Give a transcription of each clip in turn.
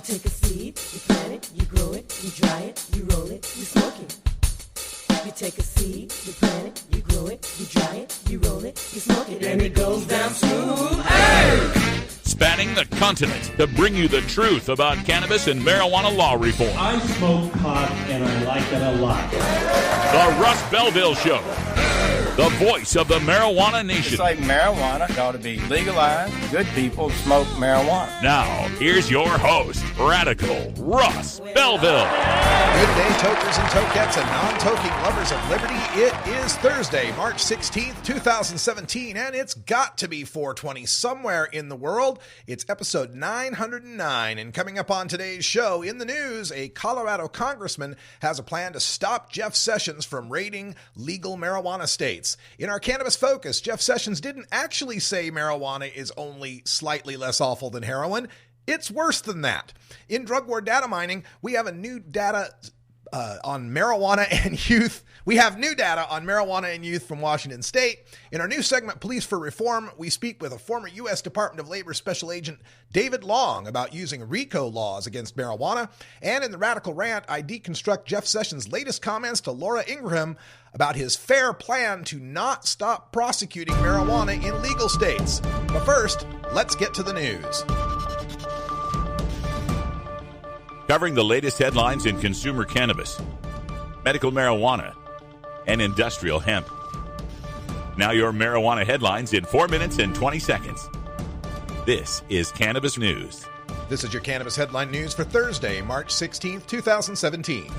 You take a seed, you plant it, you grow it, you dry it, you roll it, you smoke it. You take a seed, you plant it, you grow it, you dry it, you roll it, you smoke it, and it goes down smooth. Hey! Spanning the continent to bring you the truth about cannabis and marijuana law reform. I smoke pot and I like it a lot. The Russ Belville Show. The voice of the marijuana nation. It's like marijuana ought to be legalized. Good people smoke marijuana. Now, here's your host, Radical Russ Belville. Good day, tokers and tokettes and non-toking lovers of liberty. It is Thursday, March 16th, 2017, and it's got to be 420 somewhere in the world. It's episode 909, and coming up on today's show, in the news, a Colorado congressman has a plan to stop Jeff Sessions from raiding legal marijuana states. In our cannabis focus, Jeff Sessions didn't actually say marijuana is only slightly less awful than heroin. It's worse than that. In drug war data mining, we have new data on marijuana and youth. We have new data on marijuana and youth from Washington State. In our new segment, Police for Reform, we speak with a former U.S. Department of Labor Special Agent David Long about using RICO laws against marijuana. And in the Radical Rant, I deconstruct Jeff Sessions' latest comments to Laura Ingraham about his fair plan to not stop prosecuting marijuana in legal states. But first, let's get to the news. Covering the latest headlines in consumer cannabis, medical marijuana, and industrial hemp. Now your marijuana headlines in 4 minutes and 20 seconds. This is Cannabis News. This is your Cannabis Headline News for Thursday, March 16th, 2017.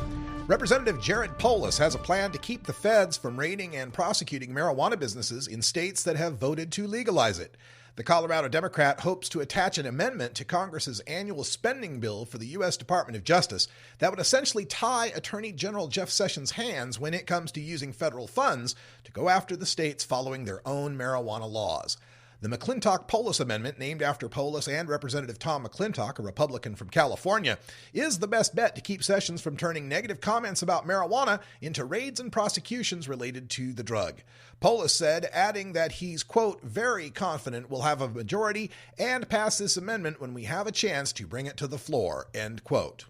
Representative Jared Polis has a plan to keep the feds from raiding and prosecuting marijuana businesses in states that have voted to legalize it. The Colorado Democrat hopes to attach an amendment to Congress's annual spending bill for the U.S. Department of Justice that would essentially tie Attorney General Jeff Sessions' hands when it comes to using federal funds to go after the states following their own marijuana laws. The McClintock-Polis Amendment, named after Polis and Representative Tom McClintock, a Republican from California, is the best bet to keep Sessions from turning negative comments about marijuana into raids and prosecutions related to the drug. Polis said, adding that he's, quote, very confident we'll have a majority and pass this amendment when we have a chance to bring it to the floor, end quote.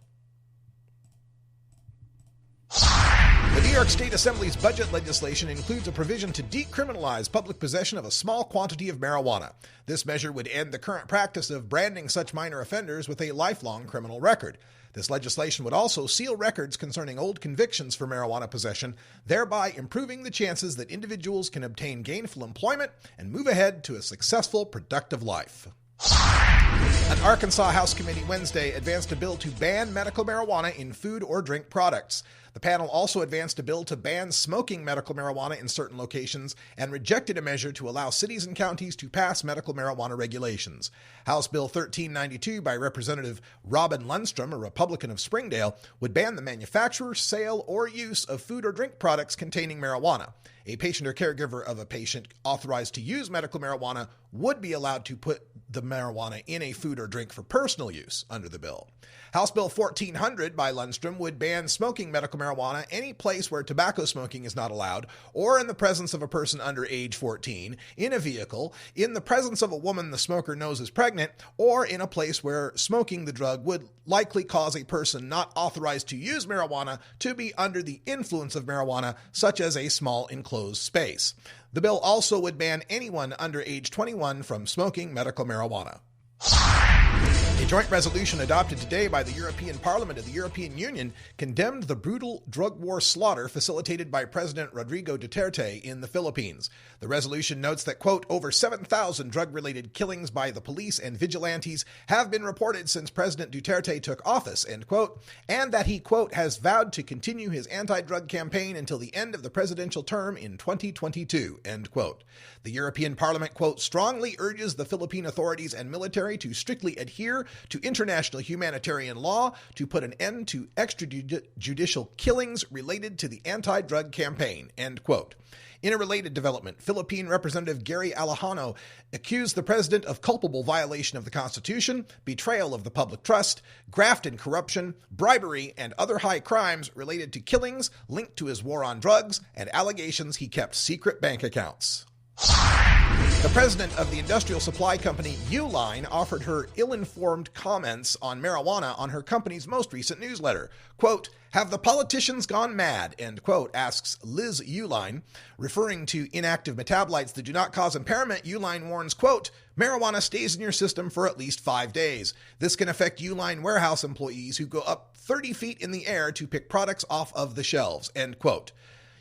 The New York State Assembly's budget legislation includes a provision to decriminalize public possession of a small quantity of marijuana. This measure would end the current practice of branding such minor offenders with a lifelong criminal record. This legislation would also seal records concerning old convictions for marijuana possession, thereby improving the chances that individuals can obtain gainful employment and move ahead to a successful, productive life. An Arkansas House committee Wednesday advanced a bill to ban medical marijuana in food or drink products. The panel also advanced a bill to ban smoking medical marijuana in certain locations and rejected a measure to allow cities and counties to pass medical marijuana regulations. House Bill 1392 by Representative Robin Lundstrom, a Republican of Springdale, would ban the manufacture, sale, or use of food or drink products containing marijuana. A patient or caregiver of a patient authorized to use medical marijuana would be allowed to put the marijuana in a food or drink for personal use under the bill. House Bill 1400 by Lundstrom would ban smoking medical marijuana any place where tobacco smoking is not allowed, or in the presence of a person under age 14, in a vehicle, in the presence of a woman the smoker knows is pregnant, or in a place where smoking the drug would likely cause a person not authorized to use marijuana to be under the influence of marijuana, such as a small enclosed space. The bill also would ban anyone under age 21 from smoking medical marijuana. A joint resolution adopted today by the European Parliament and the European Union condemned the brutal drug war slaughter facilitated by President Rodrigo Duterte in the Philippines. The resolution notes that, quote, over 7,000 drug-related killings by the police and vigilantes have been reported since President Duterte took office, end quote, and that he, quote, has vowed to continue his anti-drug campaign until the end of the presidential term in 2022, end quote. The European Parliament, quote, strongly urges the Philippine authorities and military to strictly adhere to international humanitarian law to put an end to extrajudicial killings related to the anti-drug campaign, end quote. In a related development, Philippine Representative Gary Alejano accused the president of culpable violation of the Constitution, betrayal of the public trust, graft and corruption, bribery, and other high crimes related to killings linked to his war on drugs and allegations he kept secret bank accounts. The president of the industrial supply company Uline offered her ill-informed comments on marijuana on her company's most recent newsletter. Quote, "Have the politicians gone mad?" End quote, asks Liz Uline. Referring to inactive metabolites that do not cause impairment, Uline warns, quote, "Marijuana stays in your system for at least 5 days. This can affect Uline warehouse employees who go up 30 feet in the air to pick products off of the shelves." End quote.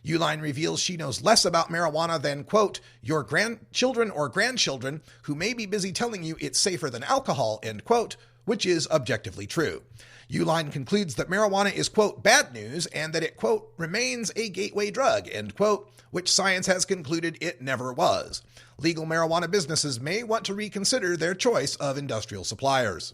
Uline reveals she knows less about marijuana than, quote, "your grandchildren or grandchildren who may be busy telling you it's safer than alcohol," end quote, which is objectively true. Uline concludes that marijuana is, quote, "bad news," and that it, quote, "remains a gateway drug," end quote, which science has concluded it never was. Legal marijuana businesses may want to reconsider their choice of industrial suppliers.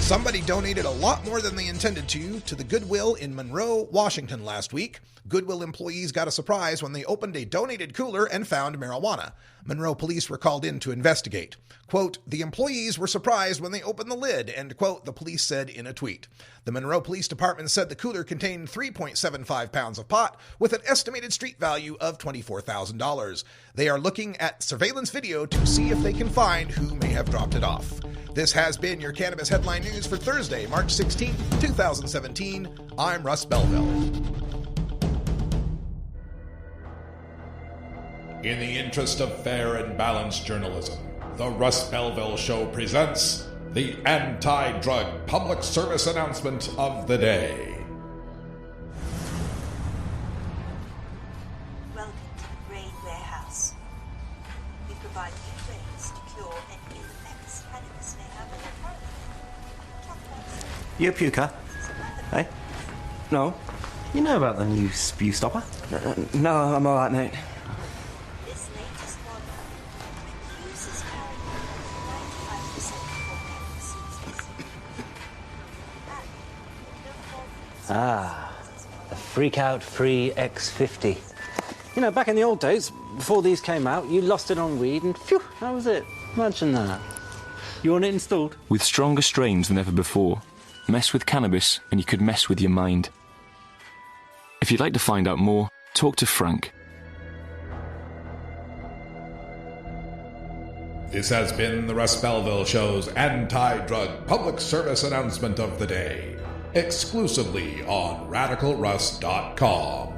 Somebody donated a lot more than they intended to the Goodwill in Monroe, Washington last week. Goodwill employees got a surprise when they opened a donated cooler and found marijuana. Monroe police were called in to investigate. Quote, "The employees were surprised when they opened the lid," end quote, the police said in a tweet. The Monroe Police Department said the cooler contained 3.75 pounds of pot with an estimated street value of $24,000. They are looking at surveillance video to see if they can find who may have dropped it off. This has been your Cannabis Headline News for Thursday, March 16, 2017. I'm Russ Belville. In the interest of fair and balanced journalism, the Russ Belville Show presents the anti-drug public service announcement of the day. Welcome to the Brain Warehouse. We provide new ways to cure any effects cannabis may have on your health. Talk about some. You a puker? Hey? No? You know about the new spew stopper? No, I'm alright, mate. This latest model reduces carrying 95% more cannabis seeds. The Freak-Out Free X50. You know, back in the old days, before these came out, you lost it on weed and phew, that was it. Imagine that. You want it installed? With stronger strains than ever before. Mess with cannabis and you could mess with your mind. If you'd like to find out more, talk to Frank. This has been the Russ Belville Show's anti-drug public service announcement of the day, exclusively on RadicalRuss.com.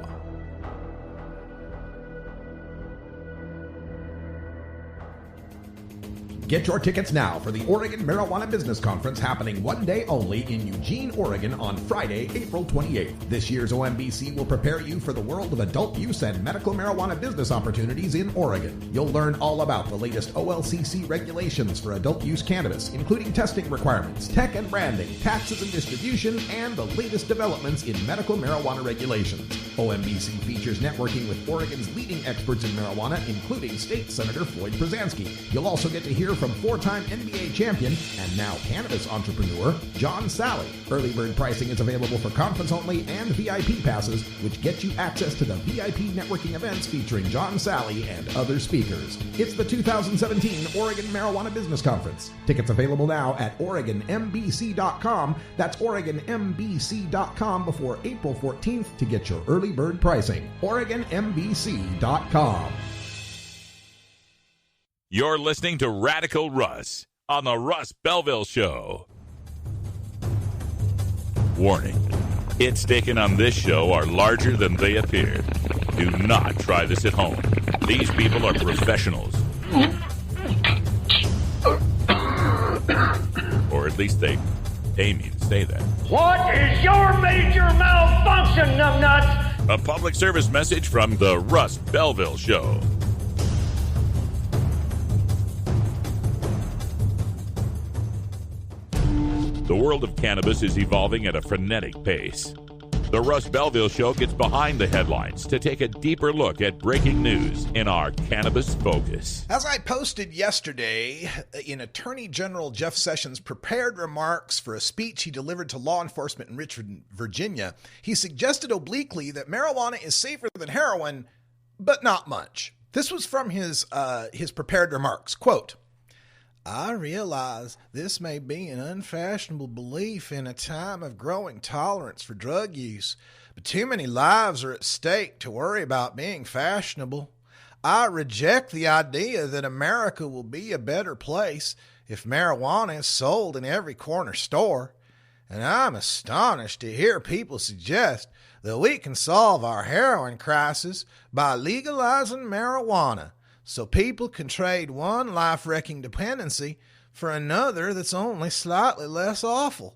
Get your tickets now for the Oregon Marijuana Business Conference happening one day only in Eugene, Oregon on Friday, April 28th. This year's OMBC will prepare you for the world of adult use and medical marijuana business opportunities in Oregon. You'll learn all about the latest OLCC regulations for adult use cannabis, including testing requirements, tech and branding, taxes and distribution, and the latest developments in medical marijuana regulations. OMBC features networking with Oregon's leading experts in marijuana, including State Senator Floyd Przansky. You'll also get to hear from four-time NBA champion and now cannabis entrepreneur John Sally. Early bird pricing is available for conference-only and VIP passes, which get you access to the VIP networking events featuring John Sally and other speakers. It's the 2017 Oregon Marijuana Business Conference. Tickets available now at OregonMBC.com. That's OregonMBC.com before April 14th to get your early bird pricing. OregonMBC.com. You're listening to Radical Russ on the Russ Belville Show. Warning, hits taken on this show are larger than they appear. Do not try this at home. These people are professionals. Or at least they pay me to say that. What is your major malfunction, numbnuts? A public service message from the Russ Belville Show. The world of cannabis is evolving at a frenetic pace. The Russ Belville Show gets behind the headlines to take a deeper look at breaking news in our Cannabis Focus. As I posted yesterday, in Attorney General Jeff Sessions' prepared remarks for a speech he delivered to law enforcement in Richmond, Virginia, he suggested obliquely that marijuana is safer than heroin, but not much. This was from his prepared remarks. Quote, "I realize this may be an unfashionable belief in a time of growing tolerance for drug use, but too many lives are at stake to worry about being fashionable. I reject the idea that America will be a better place if marijuana is sold in every corner store. And I'm astonished to hear people suggest that we can solve our heroin crisis by legalizing marijuana so people can trade one life-wrecking dependency for another that's only slightly less awful.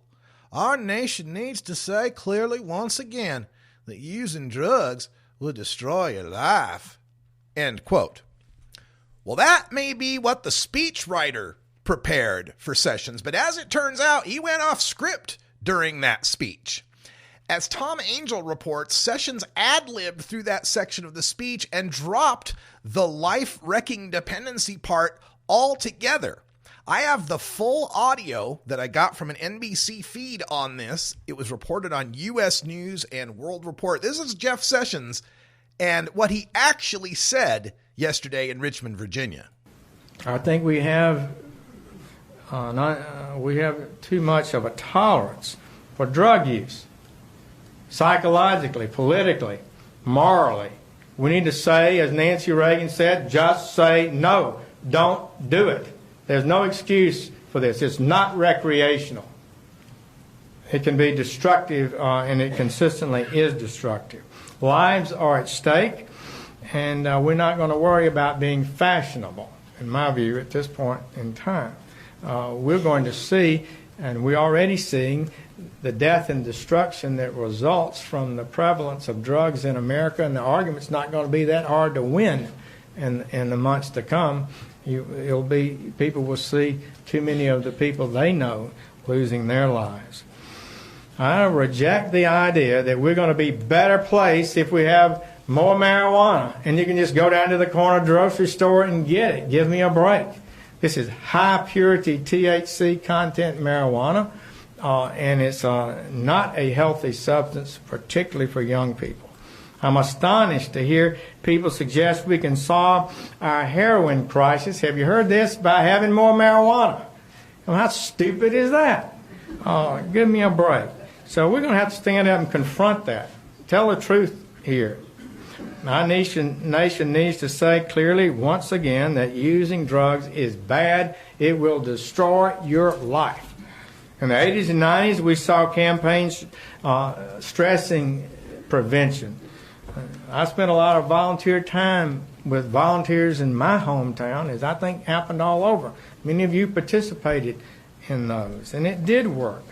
Our nation needs to say clearly once again that using drugs will destroy your life. End quote. Well, that may be what the speechwriter prepared for Sessions, but as it turns out, he went off script during that speech. As Tom Angel reports, Sessions ad-libbed through that section of the speech and dropped the life-wrecking dependency part altogether. I have the full audio that I got from an NBC feed on this. It was reported on U.S. News and World Report. This is Jeff Sessions and what he actually said yesterday in Richmond, Virginia. I think we have too much of a tolerance for drug use. Psychologically, politically, morally. We need to say, as Nancy Reagan said, just say no. Don't do it. There's no excuse for this. It's not recreational. It can be destructive, and it consistently is destructive. Lives are at stake, and we're not going to worry about being fashionable, in my view, at this point in time. We're going to see, and we're already seeing, the death and destruction that results from the prevalence of drugs in America, and the argument's not going to be that hard to win in the months to come. People will see too many of the people they know losing their lives. I reject the idea that we're going to be better placed if we have more marijuana, and you can just go down to the corner grocery store and get it. Give me a break. This is high purity THC content marijuana. And it's not a healthy substance, particularly for young people. I'm astonished to hear people suggest we can solve our heroin crisis. Have you heard this? By having more marijuana. Well, how stupid is that? Give me a break. So we're going to have to stand up and confront that. Tell the truth here. Our nation needs to say clearly once again that using drugs is bad. It will destroy your life. In the 80s and 90s, we saw campaigns stressing prevention. I spent a lot of volunteer time with volunteers in my hometown, as I think happened all over. Many of you participated in those, and it did work.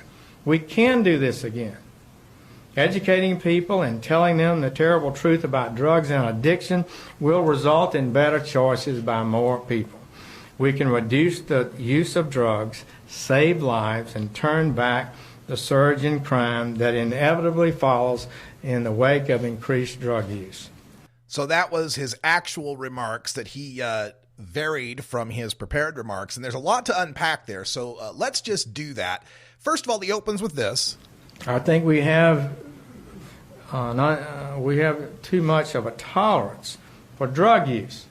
We can do this again. Educating people and telling them the terrible truth about drugs and addiction will result in better choices by more people. We can reduce the use of drugs, save lives, and turn back the surge in crime that inevitably follows in the wake of increased drug use. So that was his actual remarks that he varied from his prepared remarks, and there's a lot to unpack there, so let's just do that. First of all, he opens with this. I think we have too much of a tolerance for drug use.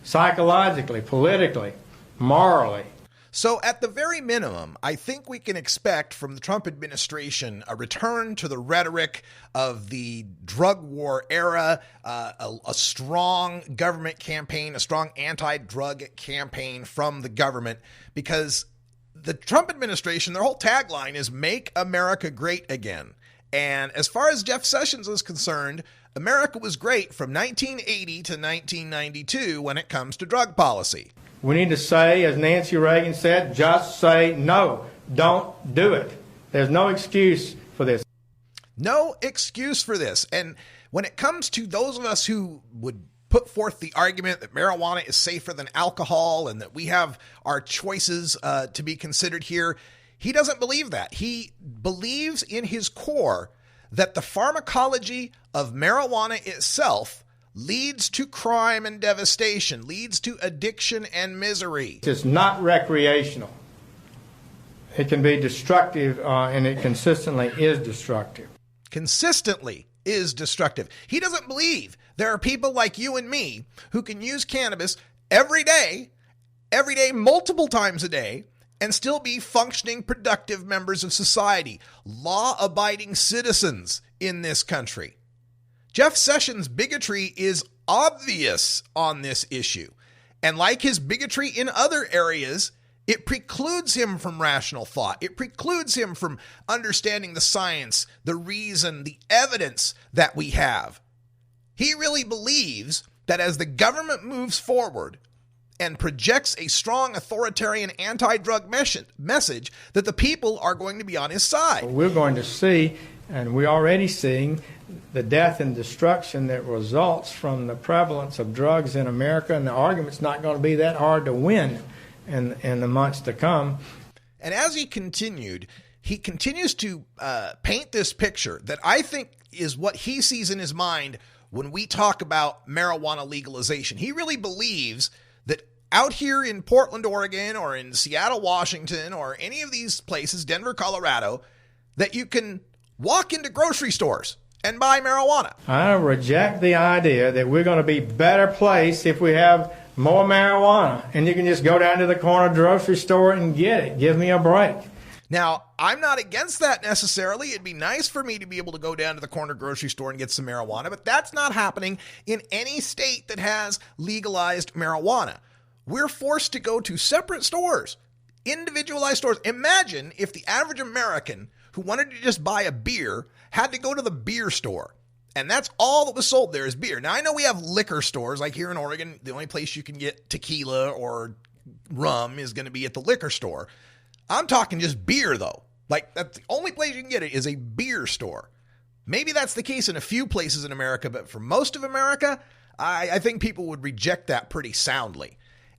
Psychologically, politically, morally. So at the very minimum, I think we can expect from the Trump administration a return to the rhetoric of the drug war era, a strong government campaign, a strong anti-drug campaign from the government, because the Trump administration, their whole tagline is "Make America Great Again." And as far as Jeff Sessions is concerned, America was great from 1980 to 1992 when it comes to drug policy. We need to say, as Nancy Reagan said, just say no. Don't do it. There's no excuse for this. No excuse for this. And when it comes to those of us who would put forth the argument that marijuana is safer than alcohol and that we have our choices to be considered here, he doesn't believe that. He believes in his core that the pharmacology of marijuana itself leads to crime and devastation, leads to addiction and misery. It's not recreational. It can be destructive, and it consistently is destructive. Consistently is destructive. He doesn't believe there are people like you and me who can use cannabis every day, multiple times a day, and still be functioning, productive members of society, law-abiding citizens in this country. Jeff Sessions' bigotry is obvious on this issue. And like his bigotry in other areas, it precludes him from rational thought. It precludes him from understanding the science, the reason, the evidence that we have. He really believes that as the government moves forward and projects a strong authoritarian anti-drug message, that the people are going to be on his side. We're going to see, and we're already seeing, the death and destruction that results from the prevalence of drugs in America, and the argument's not going to be that hard to win in the months to come. And as he continues to paint this picture that I think is what he sees in his mind when we talk about marijuana legalization. He really believes that out here in Portland, Oregon, or in Seattle, Washington, or any of these places, Denver, Colorado, that you can walk into grocery stores and buy marijuana. I reject the idea that we're going to be better placed if we have more marijuana, and you can just go down to the corner grocery store and get it. Give me a break. Now, I'm not against that necessarily. It'd be nice for me to be able to go down to the corner grocery store and get some marijuana, but that's not happening in any state that has legalized marijuana. We're forced to go to separate stores, individualized stores. Imagine if the average American who wanted to just buy a beer had to go to the beer store. And that's all that was sold there is beer. Now, I know we have liquor stores, like here in Oregon, the only place you can get tequila or rum is going to be at the liquor store. I'm talking just beer, though. Like, that's the only place you can get it is a beer store. Maybe that's the case in a few places in America, but for most of America, I think people would reject that pretty soundly.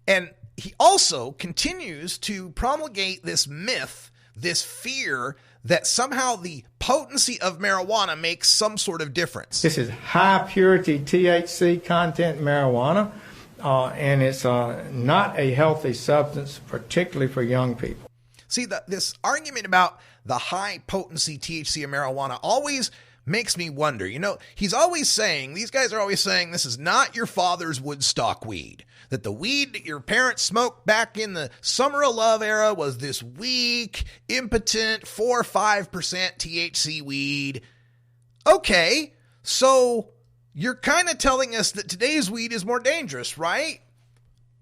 And he also continues to promulgate this myth, this fear that somehow the potency of marijuana makes some sort of difference. This is high purity THC content marijuana, and it's not a healthy substance, particularly for young people. See, this argument about the high potency THC of marijuana always makes me wonder. You know, these guys are always saying this is not your father's Woodstock weed. That the weed that your parents smoked back in the Summer of Love era was this weak, impotent 4 or 5% THC weed. Okay, so you're kind of telling us that today's weed is more dangerous, right?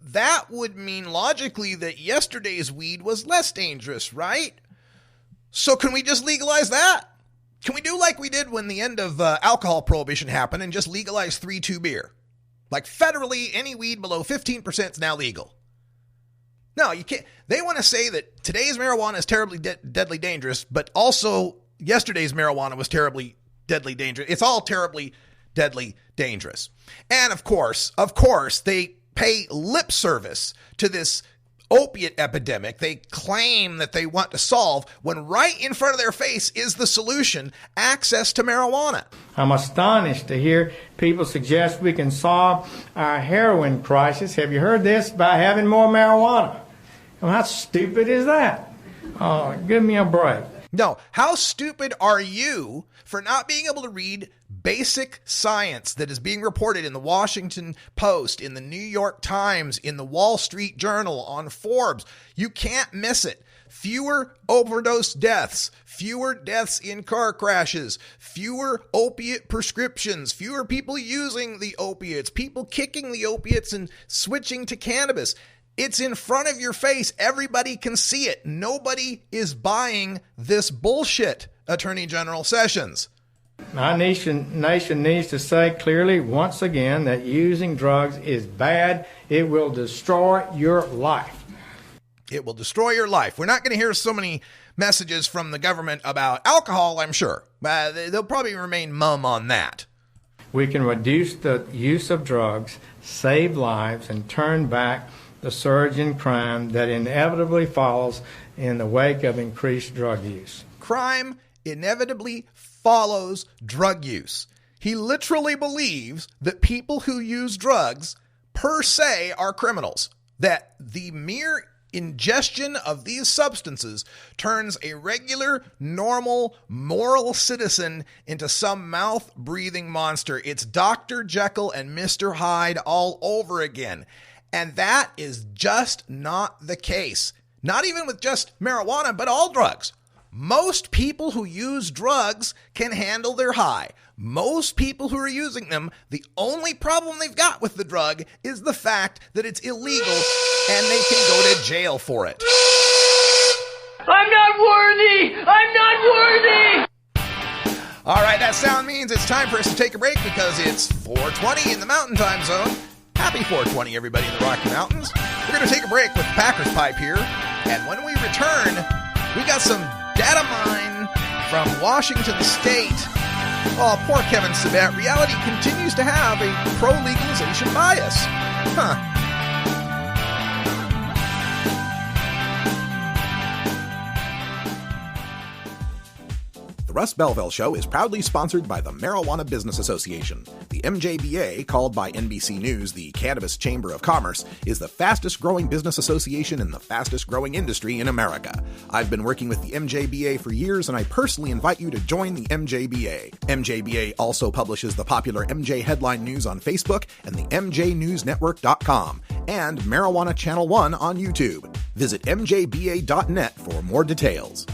That would mean logically that yesterday's weed was less dangerous, right? So can we just legalize that? Can we do like we did when the end of alcohol prohibition happened and just legalize 3-2 beer? Like federally, any weed below 15% is now legal. No, you can't. They want to say that today's marijuana is terribly deadly dangerous, but also yesterday's marijuana was terribly deadly dangerous. It's all terribly deadly dangerous. And of course, they pay lip service to this opiate epidemic they claim that they want to solve when right in front of their face is the solution, access to marijuana. I'm astonished to hear people suggest we can solve our heroin crisis. Have you heard this? By having more marijuana. Well, how stupid is that? Oh, give me a break. No, how stupid are you for not being able to read basic science that is being reported in the Washington Post, in the New York Times, in the Wall Street Journal, on Forbes? You can't miss it. Fewer overdose deaths, fewer deaths in car crashes, fewer opiate prescriptions, fewer people using the opiates, people kicking the opiates and switching to cannabis. It's in front of your face. Everybody can see it. Nobody is buying this bullshit, Attorney General Sessions. Our nation needs to say clearly once again that using drugs is bad. It will destroy your life. It will destroy your life. We're not going to hear so many messages from the government about alcohol, I'm sure. They'll probably remain mum on that. We can reduce the use of drugs, save lives, and turn back the surge in crime that inevitably follows in the wake of increased drug use. Crime inevitably follows drug use. He literally believes that people who use drugs per se are criminals, that the mere ingestion of these substances turns a regular, normal, moral citizen into some mouth-breathing monster. It's Dr. Jekyll and Mr. Hyde all over again. And that is just not the case. Not even with just marijuana, but all drugs. Most people who use drugs can handle their high. Most people who are using them, the only problem they've got with the drug is the fact that it's illegal and they can go to jail for it. I'm not worthy! I'm not worthy! All right, that sound means it's time for us to take a break because it's 4:20 in the Mountain Time Zone. Happy 4:20, everybody in the Rocky Mountains. We're going to take a break with Packers Pipe here, and when we return, we got some data mine from Washington State. Oh, poor Kevin Sabet. Reality continues to have a pro-legalization bias. Huh. The Russ Belville Show is proudly sponsored by the Marijuana Business Association. The MJBA, called by NBC News the Cannabis Chamber of Commerce, is the fastest growing business association in the fastest growing industry in America. I've been working with the MJBA for years, and I personally invite you to join the MJBA. MJBA also publishes the popular MJ Headline News on Facebook and the MJNewsNetwork.com and Marijuana Channel 1 on YouTube. Visit mjba.net for more details.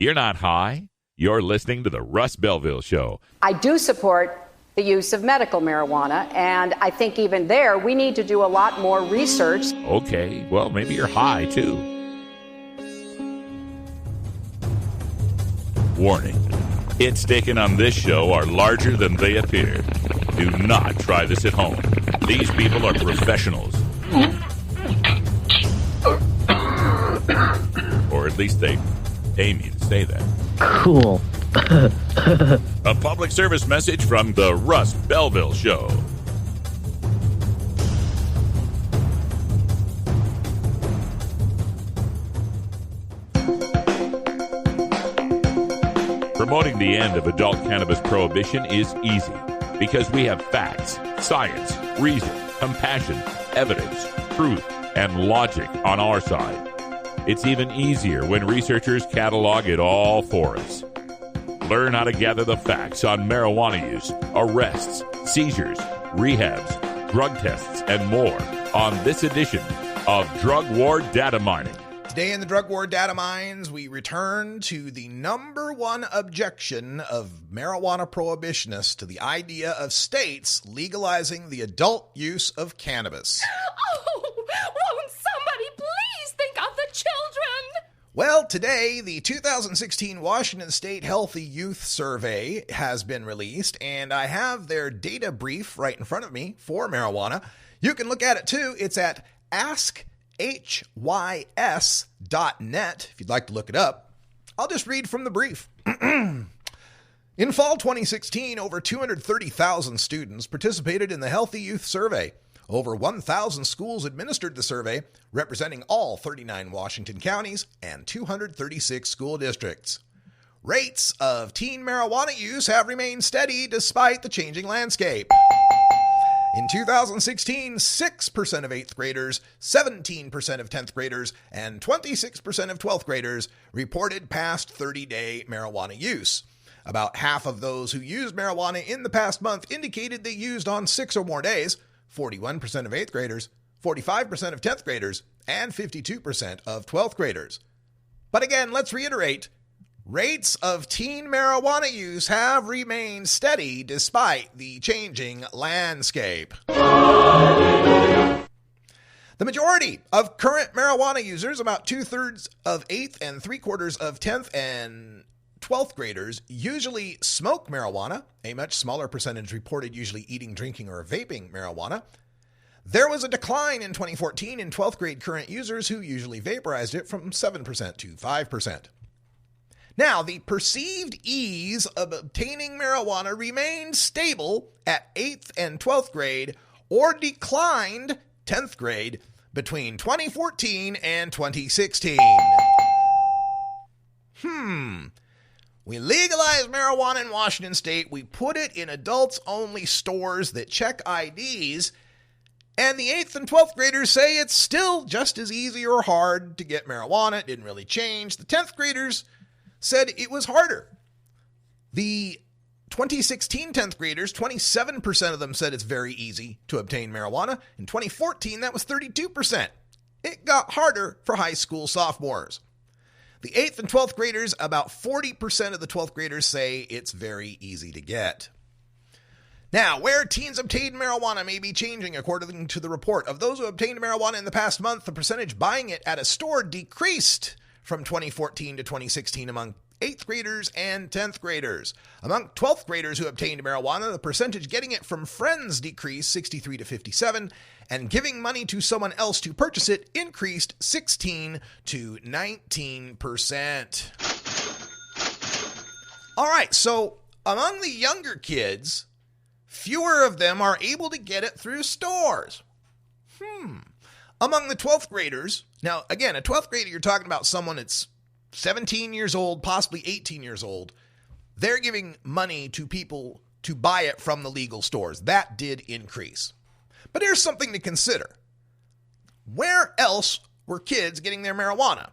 You're not high? You're listening to the Russ Belville Show. I do support the use of medical marijuana, and I think even there we need to do a lot more research. Okay, well, maybe you're high, too. Warning. Hits taken on this show are larger than they appear. Do not try this at home. These people are professionals. Or at least they aim you to say that. Cool. A public service message from the Russ Belville Show. Promoting the end of adult cannabis prohibition is easy because we have facts, science, reason, compassion, evidence, truth, and logic on our side. It's even easier when researchers catalog it all for us. Learn how to gather the facts on marijuana use, arrests, seizures, rehabs, drug tests, and more on this edition of Drug War Data Mining. Today in the Drug War Data Mines, we return to the number one objection of marijuana prohibitionists to the idea of states legalizing the adult use of cannabis. Oh, won't somebody please think of the children? Well, today, the 2016 Washington State Healthy Youth Survey has been released, and I have their data brief right in front of me for marijuana. You can look at it, too. It's at askhys.net, if you'd like to look it up. I'll just read from the brief. In fall 2016, over 230,000 students participated in the Healthy Youth Survey. Over 1,000 schools administered the survey, representing all 39 Washington counties and 236 school districts. Rates of teen marijuana use have remained steady despite the changing landscape. In 2016, 6% of 8th graders, 17% of 10th graders, and 26% of 12th graders reported past 30-day marijuana use. About half of those who used marijuana in the past month indicated they used on 6 or more days, 41% of 8th graders, 45% of 10th graders, and 52% of 12th graders. But again, let's reiterate, rates of teen marijuana use have remained steady despite the changing landscape. The majority of current marijuana users, about 2/3 of 8th and 3/4 of 10th and 12th graders, usually smoke marijuana. A much smaller percentage reported usually eating, drinking, or vaping marijuana. There was a decline in 2014 in 12th grade current users who usually vaporized it from 7% to 5%. Now, the perceived ease of obtaining marijuana remained stable at 8th and 12th grade or declined 10th grade between 2014 and 2016. We legalized marijuana in Washington State. We put it in adults-only stores that check IDs. And the 8th and 12th graders say it's still just as easy or hard to get marijuana. It didn't really change. The 10th graders said it was harder. The 2016 10th graders, 27% of them said it's very easy to obtain marijuana. In 2014, that was 32%. It got harder for high school sophomores. The 8th and 12th graders, about 40% of the 12th graders say it's very easy to get. Now, where teens obtain marijuana may be changing, according to the report. Of those who obtained marijuana in the past month, the percentage buying it at a store decreased from 2014 to 2016 among 8th graders and 10th graders. Among 12th graders who obtained marijuana, the percentage getting it from friends decreased 63 to 57, and giving money to someone else to purchase it increased 16 to 19%. All right, so among the younger kids, fewer of them are able to get it through stores. Among the 12th graders, now again, a 12th grader, you're talking about someone that's 17 years old, possibly 18 years old. They're giving money to people to buy it from the legal stores. That did increase. But here's something to consider. Where else were kids getting their marijuana?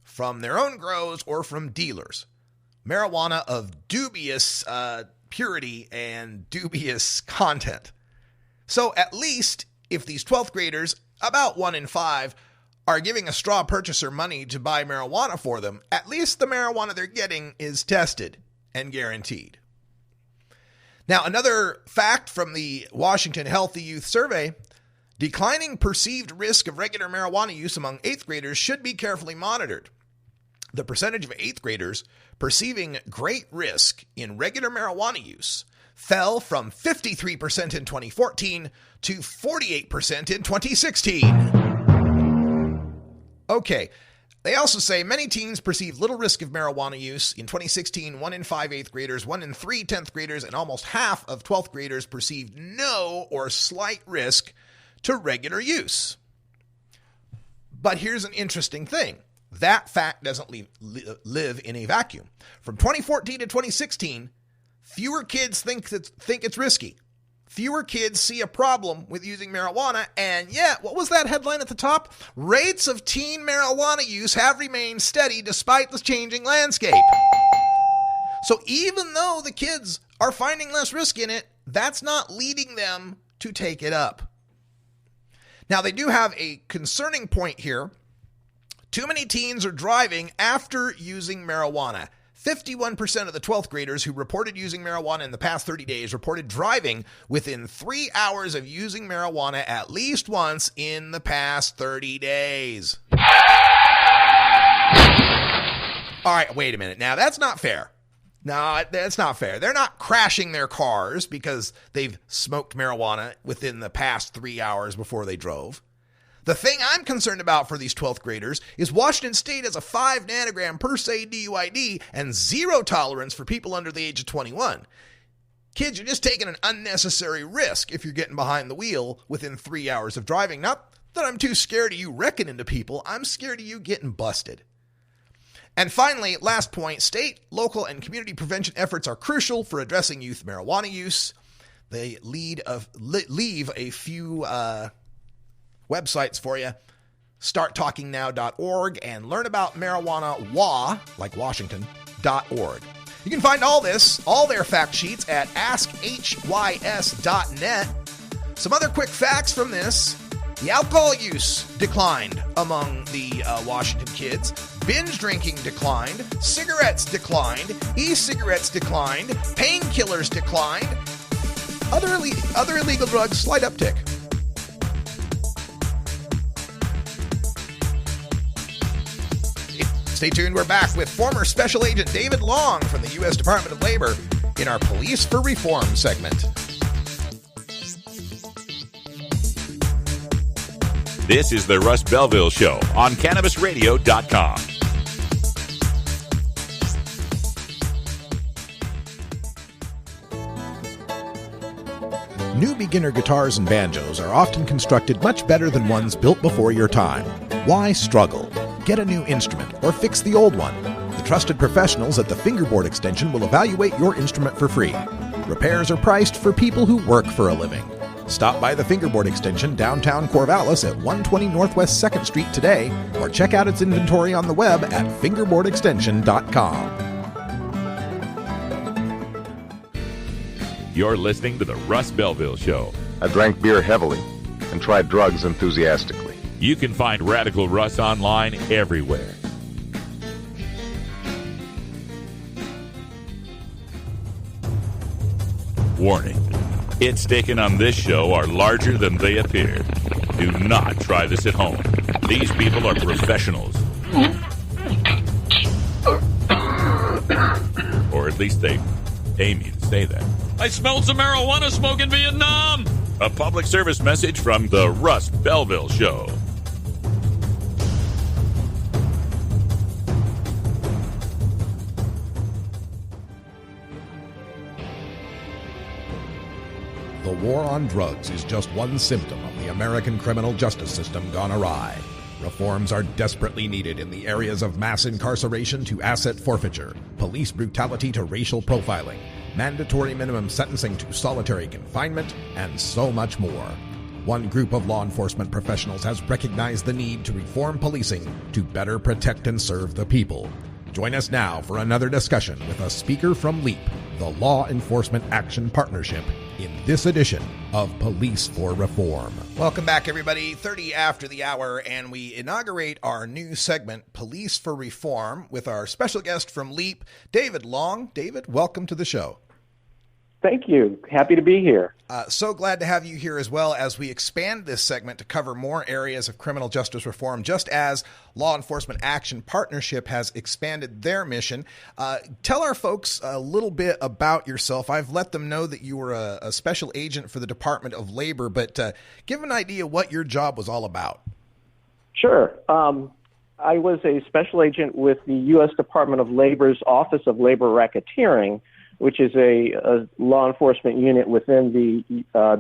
From their own grows or from dealers? Marijuana of dubious purity and dubious content. So at least if these 12th graders, about 1 in 5, are giving a straw purchaser money to buy marijuana for them, at least the marijuana they're getting is tested and guaranteed. Now, another fact from the Washington Healthy Youth Survey, declining perceived risk of regular marijuana use among 8th graders should be carefully monitored. The percentage of 8th graders perceiving great risk in regular marijuana use fell from 53% in 2014 to 48% in 2016. Okay, they also say many teens perceive little risk of marijuana use. In 2016, 1 in 5 8th graders, 1 in 3 10th graders, and almost half of 12th graders perceived no or slight risk to regular use. But here's an interesting thing. That fact doesn't live in a vacuum. From 2014 to 2016, fewer kids think it's risky. Fewer kids see a problem with using marijuana, and yet, what was that headline at the top? Rates of teen marijuana use have remained steady despite the changing landscape. So even though the kids are finding less risk in it, that's not leading them to take it up. Now, they do have a concerning point here. Too many teens are driving after using marijuana. 51% of the 12th graders who reported using marijuana in the past 30 days reported driving within 3 hours of using marijuana at least once in the past 30 days. All right, wait a minute. Now, that's not fair. No, that's not fair. They're not crashing their cars because they've smoked marijuana within the past 3 hours before they drove. The thing I'm concerned about for these 12th graders is Washington State has a 5 nanogram per se DUID and zero tolerance for people under the age of 21. Kids, you're just taking an unnecessary risk if you're getting behind the wheel within 3 hours of driving. Not that I'm too scared of you wrecking into people. I'm scared of you getting busted. And finally, last point, state, local, and community prevention efforts are crucial for addressing youth marijuana use. They leave a few websites for you. StartTalkingNow.org and learn about marijuana like Washington.org. You can find all their fact sheets at AskHYS.net. Some other quick facts from this. The alcohol use declined among the Washington kids. Binge drinking declined. Cigarettes declined. E-cigarettes declined. Painkillers declined. Other illegal drugs, slight uptick. Stay tuned. We're back with former Special Agent David Long from the U.S. Department of Labor in our Police for Reform segment. This is the Russ Belville Show on CannabisRadio.com. New beginner guitars and banjos are often constructed much better than ones built before your time. Why struggle? Get a new instrument or fix the old one. The trusted professionals at the Fingerboard Extension will evaluate your instrument for free. Repairs are priced for people who work for a living. Stop by the Fingerboard Extension downtown Corvallis at 120 Northwest 2nd Street today or check out its inventory on the web at fingerboardextension.com. You're listening to the Russ Belville Show. I drank beer heavily and tried drugs enthusiastically. You can find Radical Russ online everywhere. Warning. Hits taken on this show are larger than they appear. Do not try this at home. These people are professionals. Or at least they pay me to say that. I smelled some marijuana smoke in Vietnam. A public service message from the Russ Belville Show. The war on drugs is just one symptom of the American criminal justice system gone awry. Reforms are desperately needed in the areas of mass incarceration to asset forfeiture, police brutality to racial profiling, mandatory minimum sentencing to solitary confinement, and so much more. One group of law enforcement professionals has recognized the need to reform policing to better protect and serve the people. Join us now for another discussion with a speaker from LEAP, the Law Enforcement Action Partnership, in this edition of Police for Reform. Welcome back, everybody. 30 after the hour, and we inaugurate our new segment, Police for Reform, with our special guest from LEAP, David Long. David, welcome to the show. Thank you. Happy to be here. So glad to have you here as well as we expand this segment to cover more areas of criminal justice reform, just as Law Enforcement Action Partnership has expanded their mission. Tell our folks a little bit about yourself. I've let them know that you were a special agent for the Department of Labor, but give an idea what your job was all about. Sure. I was a special agent with the U.S. Department of Labor's Office of Labor Racketeering, which is a law enforcement unit within the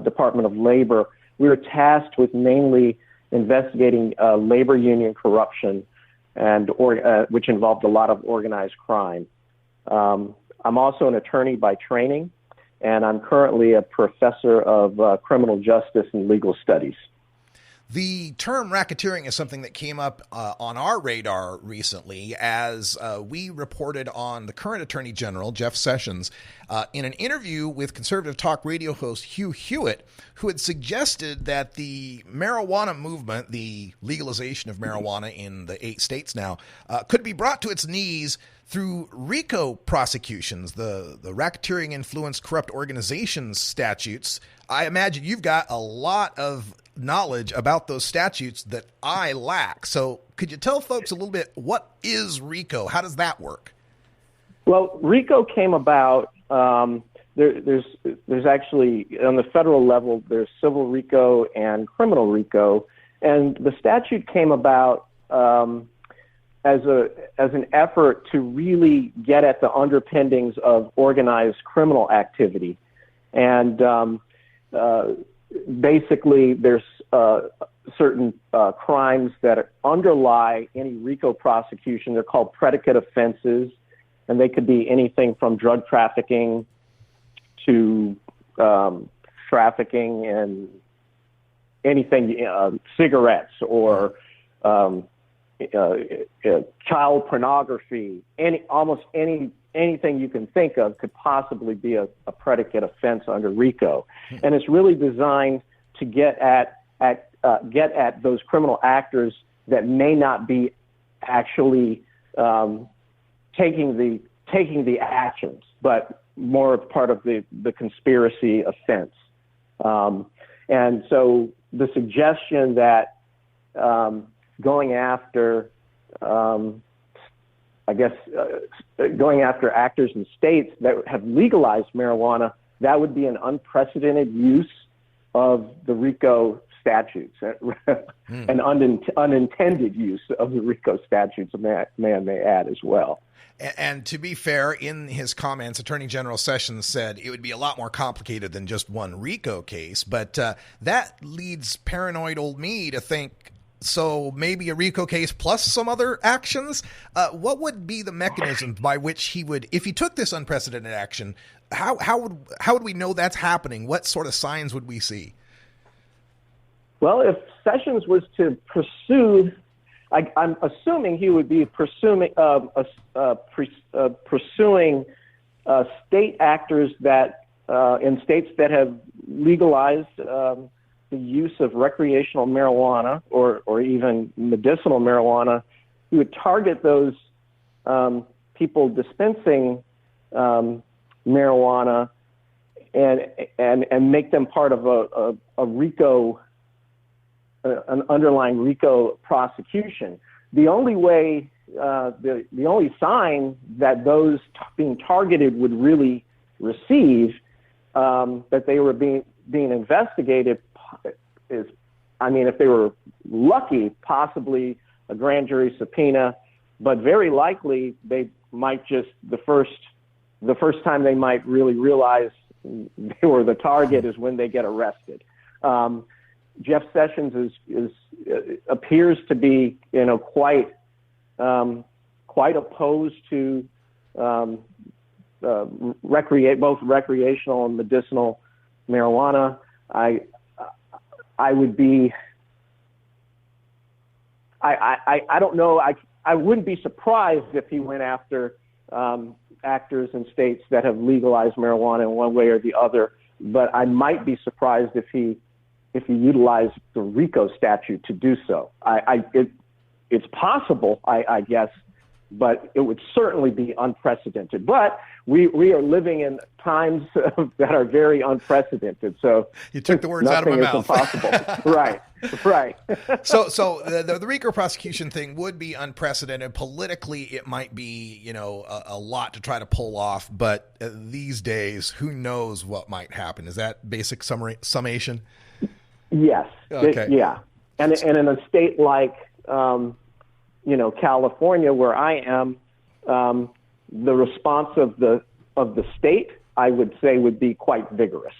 Department of Labor. We were tasked with mainly investigating labor union corruption, and which involved a lot of organized crime. I'm also an attorney by training, and I'm currently a professor of criminal justice and legal studies. The term racketeering is something that came up on our radar recently as we reported on the current Attorney General, Jeff Sessions, in an interview with conservative talk radio host Hugh Hewitt, who had suggested that the marijuana movement, the legalization of marijuana in the 8 states now, could be brought to its knees through RICO prosecutions, the Racketeering Influenced Corrupt Organizations statutes. I imagine you've got a lot of knowledge about those statutes that I lack. So could you tell folks a little bit, what is RICO? How does that work? Well, RICO came about, there's actually, on the federal level, there's civil RICO and criminal RICO. And the statute came about as an effort to really get at the underpinnings of organized criminal activity. And basically, there's certain crimes that underlie any RICO prosecution. They're called predicate offenses, and they could be anything from drug trafficking to trafficking and anything, cigarettes or child pornography. Almost anything you can think of could possibly be a predicate offense under RICO. And it's really designed to get at those criminal actors that may not be actually taking the actions, but more part of the conspiracy offense. And so the suggestion that going after actors in states that have legalized marijuana, that would be an unprecedented use of the RICO statutes, an unintended use of the RICO statutes, may add as well. And to be fair, in his comments, Attorney General Sessions said it would be a lot more complicated than just one RICO case, but that leads paranoid old me to think, so maybe a RICO case plus some other actions? What would be the mechanism by which he would, if he took this unprecedented action, how would we know that's happening? What sort of signs would we see? Well, if Sessions was to pursue, I'm assuming he would be pursuing state actors that in states that have legalized the use of recreational marijuana or even medicinal marijuana. He would target those people dispensing marijuana and make them part of a RICO, an underlying RICO prosecution. The only way, the only sign that those being targeted would really receive that they were being investigated is, I mean, if they were lucky, possibly a grand jury subpoena, but very likely they might just the first time they might really realize they were the target is when they get arrested. Jeff Sessions appears to be, quite opposed to both recreational and medicinal marijuana. I would be. I don't know. I wouldn't be surprised if he went after actors in states that have legalized marijuana in one way or the other. But I might be surprised if he utilized the RICO statute to do so. It's possible, I guess, but it would certainly be unprecedented. But we are living in times that are very unprecedented. So you took the words out of my mouth. Impossible. Right. So the RICO prosecution thing would be unprecedented. Politically, it might be, a lot to try to pull off. But these days, who knows what might happen? Is that basic summation? Yes. Okay. Yeah. And in a state like, California, where I am, the response of the state, I would say, would be quite vigorous.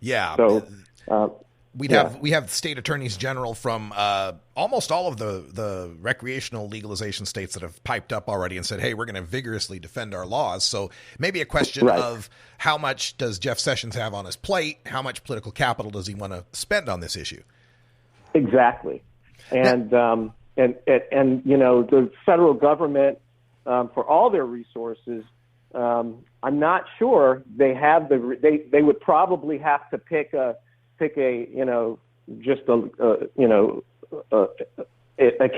Yeah. So we have state attorneys general from almost all of the recreational legalization states that have piped up already and said, hey, we're going to vigorously defend our laws. So maybe a question of how much does Jeff Sessions have on his plate? How much political capital does he want to spend on this issue? Exactly. And the federal government, for all their resources, I'm not sure they have they would probably have to pick a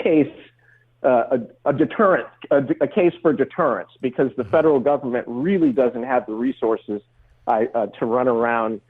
case, a deterrent, a case for deterrence, because the federal government really doesn't have the resources to run around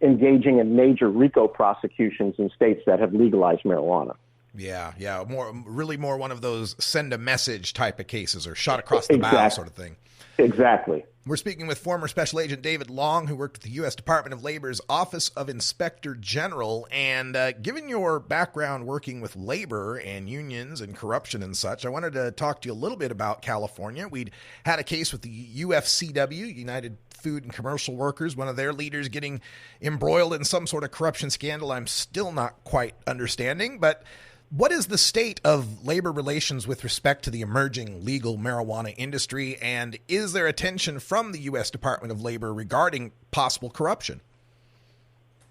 engaging in major RICO prosecutions in states that have legalized marijuana. Yeah. More one of those send a message type of cases, or shot across the bow sort of thing. Exactly. We're speaking with former Special Agent David Long, who worked at the U.S. Department of Labor's Office of Inspector General. And given your background working with labor and unions and corruption and such, I wanted to talk to you a little bit about California. We'd had a case with the UFCW, United Food and Commercial Workers, one of their leaders getting embroiled in some sort of corruption scandal I'm still not quite understanding. But what is the state of labor relations with respect to the emerging legal marijuana industry, and is there attention from the U.S. Department of Labor regarding possible corruption?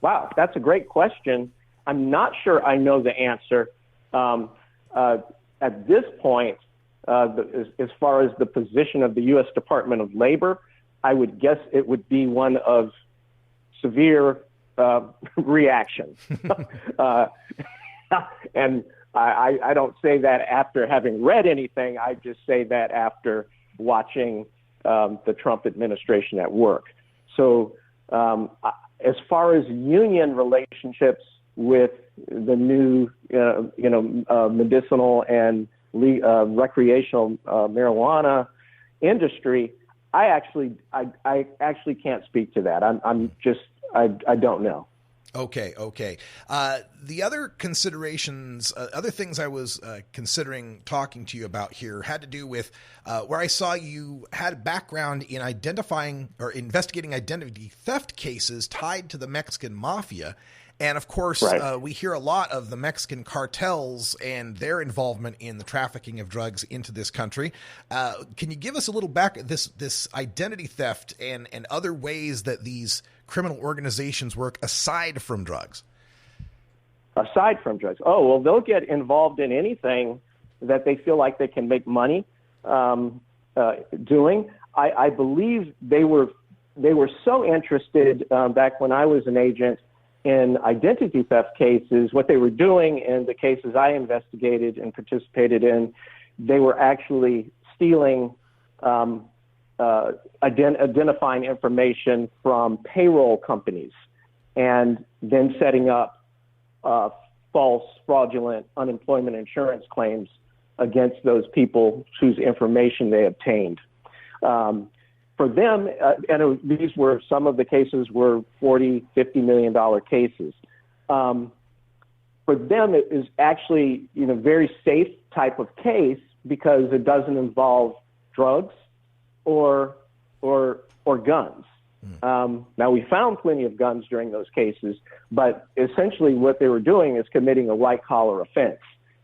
Wow, that's a great question. I'm not sure I know the answer. At this point, as far as the position of the U.S. Department of Labor, I would guess it would be one of severe reaction. And I don't say that after having read anything. I just say that after watching the Trump administration at work. So as far as union relationships with the new, medicinal and recreational marijuana industry, I actually can't speak to that. I don't know. Okay. The other considerations, other things I was considering talking to you about here had to do with where I saw you had a background in identifying or investigating identity theft cases tied to the Mexican mafia. And of course, we hear a lot of the Mexican cartels and their involvement in the trafficking of drugs into this country. Can you give us a little this identity theft and other ways that these criminal organizations work aside from drugs? Aside from drugs? Oh, well, they'll get involved in anything that they feel like they can make money doing. I believe they were so interested back when I was an agent in identity theft cases. What they were doing in the cases I investigated and participated in, they were actually stealing identifying information from payroll companies and then setting up false, fraudulent unemployment insurance claims against those people whose information they obtained. For them, these were, some of the cases were $40, $50 million cases. For them, it is actually, very safe type of case because it doesn't involve drugs or guns. Now, we found plenty of guns during those cases, but essentially what they were doing is committing a white-collar offense.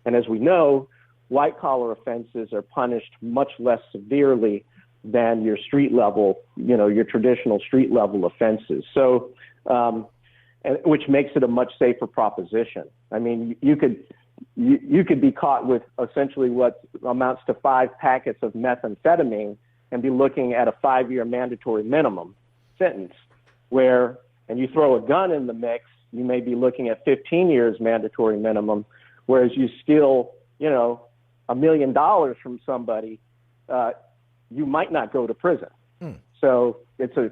And as we know, white-collar offenses are punished much less severely than your street-level, your traditional street-level offenses. So, which makes it a much safer proposition. I mean, you could be caught with essentially what amounts to 5 packets of methamphetamine and be looking at a 5-year mandatory minimum sentence, and you throw a gun in the mix, you may be looking at 15 years mandatory minimum, whereas you steal, $1 million from somebody, you might not go to prison. So it's a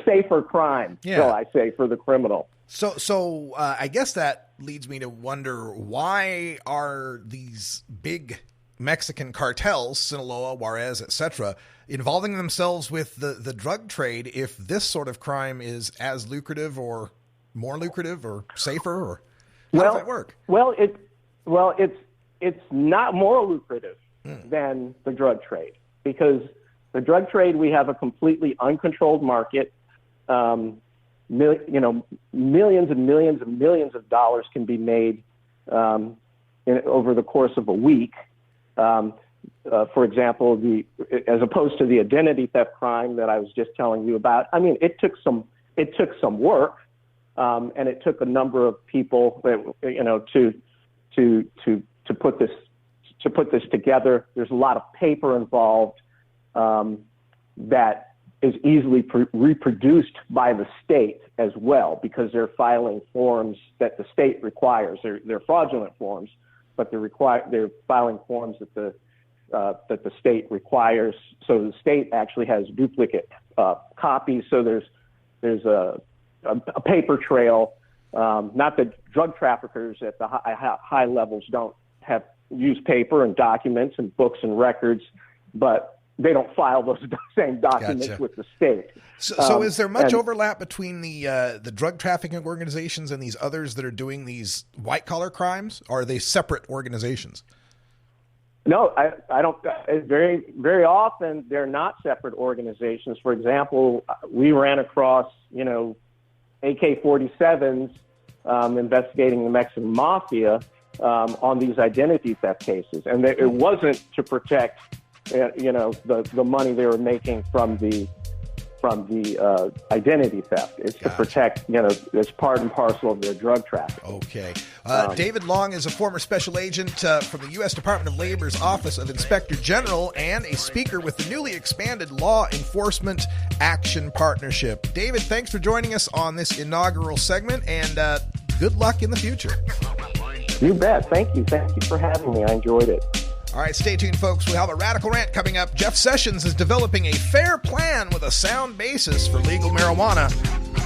safer crime, shall I say, for the criminal. So I guess that leads me to wonder, why are these big Mexican cartels, Sinaloa, Juarez, etc., involving themselves with the drug trade if this sort of crime is as lucrative or more lucrative or safer? Or how does that work? Well, it's not more lucrative than the drug trade, because the drug trade, we have a completely uncontrolled market. Millions and millions and millions of dollars can be made over the course of a week. For example, as opposed to the identity theft crime that I was just telling you about, I mean, it took some work, and it took a number of people, to put this together. There's a lot of paper involved that is easily reproduced by the state as well, because they're filing forms that the state requires. They're fraudulent forms, but they're filing forms that the state requires. So the state actually has duplicate copies. So there's a paper trail. Not that drug traffickers at the high levels don't use paper and documents and books and records, but they don't file those same documents with the state. So is there much overlap between the drug trafficking organizations and these others that are doing these white collar crimes? Or are they separate organizations? No, I don't. Very, very often they're not separate organizations. For example, we ran across, AK-47s investigating the Mexican mafia on these identity theft cases, and it wasn't to protect, the money they were making from the identity theft. It's to protect, it's part and parcel of their drug traffic. Okay. David Long is a former special agent from the U.S. Department of Labor's Office of Inspector General and a speaker with the newly expanded Law Enforcement Action Partnership. David, thanks for joining us on this inaugural segment, and good luck in the future. You bet. Thank you. Thank you for having me. I enjoyed it. All right, stay tuned, folks. We have a radical rant coming up. Jeff Sessions is developing a fair plan with a sound basis for legal marijuana.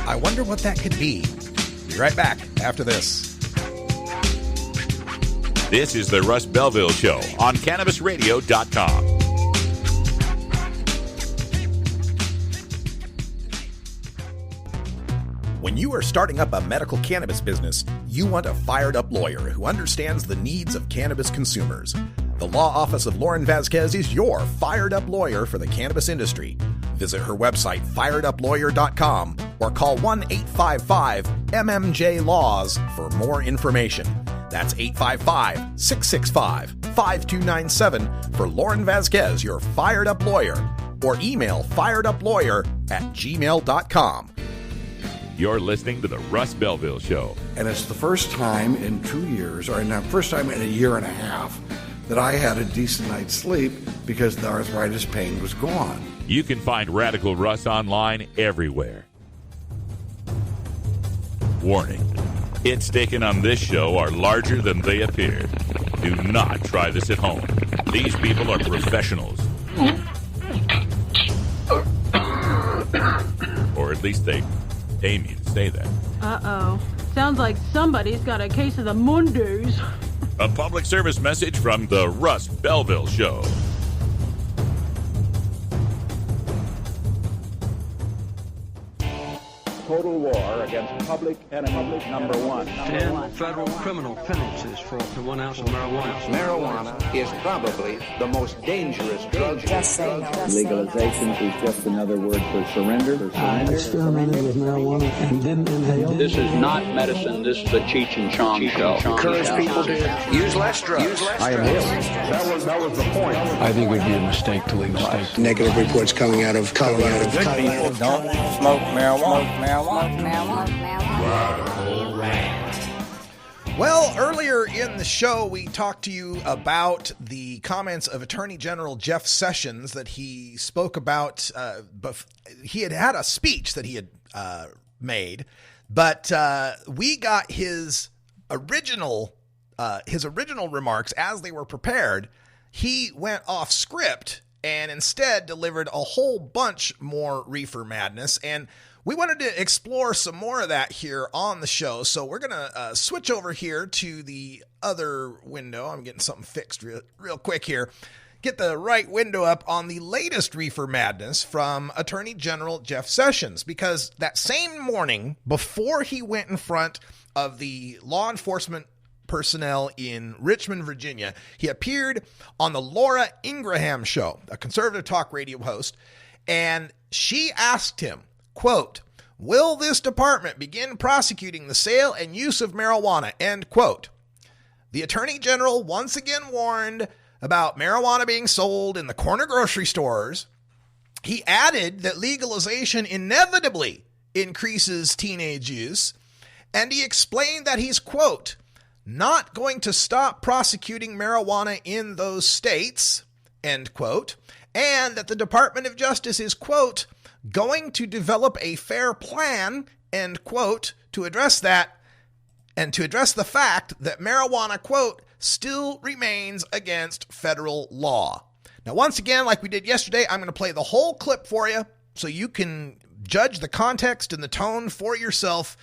I wonder what that could be. Be right back after this. This is the Russ Belville Show on CannabisRadio.com. When you are starting up a medical cannabis business, you want a fired-up lawyer who understands the needs of cannabis consumers. The law office of Lauren Vasquez is your fired-up lawyer for the cannabis industry. Visit her website, fireduplawyer.com, or call 1-855-MMJ-LAWS for more information. That's 855-665-5297 for Lauren Vasquez, your fired-up lawyer, or email fireduplawyer@gmail.com. You're listening to the Russ Belville Show. And it's the first time in 2 years, or not, first time in a year and a half, that I had a decent night's sleep because the arthritis pain was gone. You can find Radical Russ online everywhere. Warning. Hits taken on this show are larger than they appear. Do not try this at home. These people are professionals. least they pay me to say that. Uh-oh. Sounds like somebody's got a case of the Mondays. A public service message from the Russ Belville Show. Total war against public enemy number one. 10 federal criminal penalties for 1 ounce of marijuana. Marijuana is probably the most dangerous drug. Just say no. Legalization is just another word for surrender. I experimented with marijuana and didn't inhale. This is not medicine. This is a Cheech and Chong show. Encourage people to use less drugs. I inhaled. That was the point. I think it would be a mistake to legalize. Negative reports coming out of Colorado. Good people don't smoke marijuana. Radical Rant. Well, earlier in the show, we talked to you about the comments of Attorney General Jeff Sessions that he spoke about. He had a speech that he had made, but we got his original remarks as they were prepared. He went off script and instead delivered a whole bunch more reefer madness, and we wanted to explore some more of that here on the show, so we're going to switch over here to the other window. I'm getting something fixed real quick here. Get the right window up on the latest reefer madness from Attorney General Jeff Sessions, because that same morning, before he went in front of the law enforcement personnel in Richmond, Virginia, he appeared on the Laura Ingraham Show, a conservative talk radio host, and she asked him, quote, "Will this department begin prosecuting the sale and use of marijuana?" End quote. The Attorney General once again warned about marijuana being sold in the corner grocery stores. He added that legalization inevitably increases teenage use, and he explained that he's, quote, "not going to stop prosecuting marijuana in those states," end quote, and that the Department of Justice is, quote, "going to develop a fair plan," end quote, to address that and to address the fact that marijuana, quote, "still remains against federal law." Now, once again, like we did yesterday, I'm going to play the whole clip for you so you can judge the context and the tone for yourself,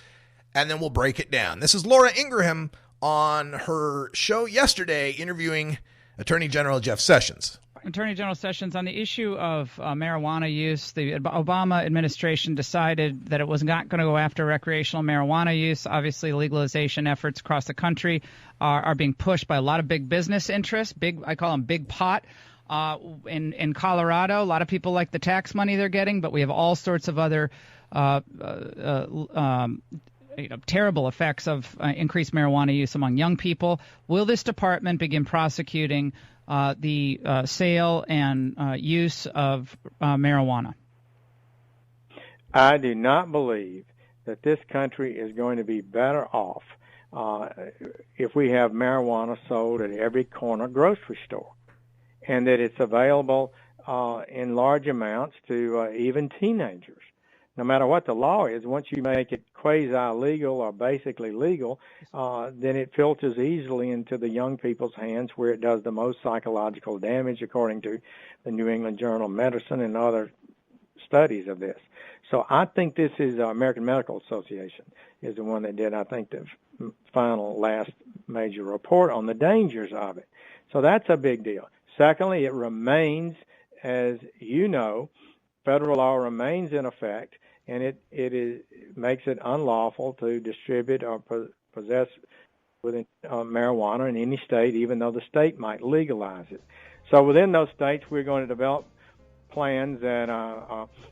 and then we'll break it down. This is Laura Ingraham on her show yesterday interviewing Attorney General Jeff Sessions. Attorney General Sessions, on the issue of marijuana use, the Obama administration decided that it was not going to go after recreational marijuana use. Obviously, legalization efforts across the country are being pushed by a lot of big business interests. I call them big pot. In Colorado, a lot of people like the tax money they're getting, but we have all sorts of other terrible effects of increased marijuana use among young people. Will this department begin prosecuting the sale and use of marijuana? I do not believe that this country is going to be better off if we have marijuana sold at every corner grocery store, and that it's available in large amounts to even teenagers. No matter what the law is, once you make it quasi-legal or basically legal, then it filters easily into the young people's hands where it does the most psychological damage, according to the New England Journal of Medicine and other studies of this. So I think this is American Medical Association is the one that did, I think, the final last major report on the dangers of it. So that's a big deal. Secondly, it remains, as you know, federal law remains in effect, and it makes it unlawful to distribute or possess within marijuana in any state, even though the state might legalize it. So within those states, we're going to develop plans that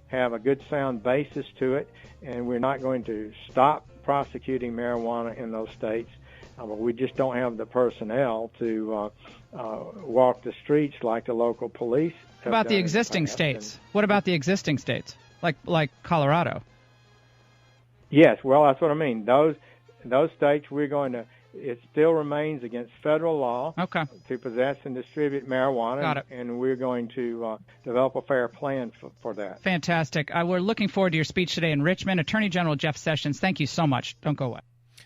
have a good sound basis to it, and we're not going to stop prosecuting marijuana in those states. We just don't have the personnel to walk the streets like the local police. What about the existing states? What about the existing states, like Colorado? Yes, well, that's what I mean. Those states, we're going to. It still remains against federal law to possess and distribute marijuana. Got it. And we're going to develop a fair plan for that. Fantastic. We're looking forward to your speech today in Richmond. Attorney General Jeff Sessions, thank you so much. Don't go away.